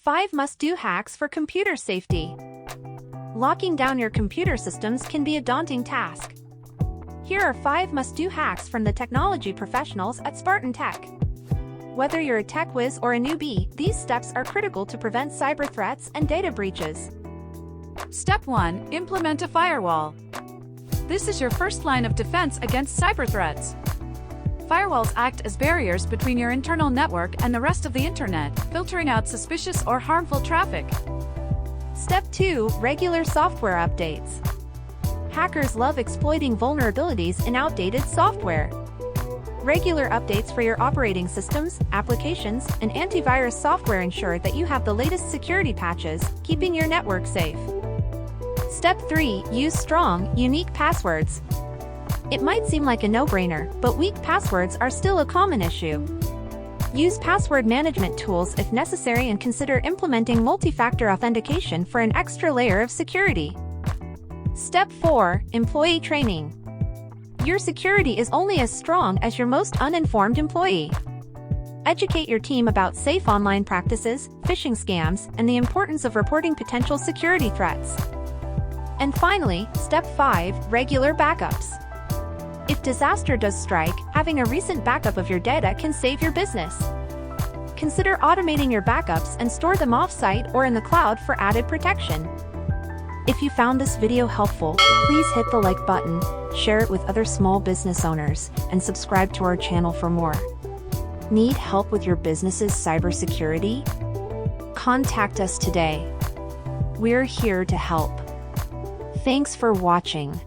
5 must-do hacks for computer safety. Locking down your computer systems can be a daunting task. Here are 5 must-do hacks from the technology professionals at SpartanTec. Whether you're a tech whiz or a newbie, these steps are critical to prevent cyber threats and data breaches. Step 1. Implement a firewall. This is your first line of defense against cyber threats. Firewalls act as barriers between your internal network and the rest of the internet, filtering out suspicious or harmful traffic. Step 2. Regular software updates. Hackers love exploiting vulnerabilities in outdated software. Regular updates for your operating systems, applications, and antivirus software ensure that you have the latest security patches, keeping your network safe. Step 3. Use strong, unique passwords. It might seem like a no-brainer, but weak passwords are still a common issue. Use password management tools if necessary and consider implementing multi-factor authentication for an extra layer of security. Step 4. Employee training. Your security is only as strong as your most uninformed employee. Educate your team about safe online practices, phishing scams, and the importance of reporting potential security threats. And finally, Step 5. Regular backups. If disaster does strike, having a recent backup of your data can save your business. Consider automating your backups and store them off-site or in the cloud for added protection. If you found this video helpful, please hit the like button, share it with other small business owners, and subscribe to our channel for more. Need help with your business's cybersecurity? Contact us today. We're here to help. Thanks for watching.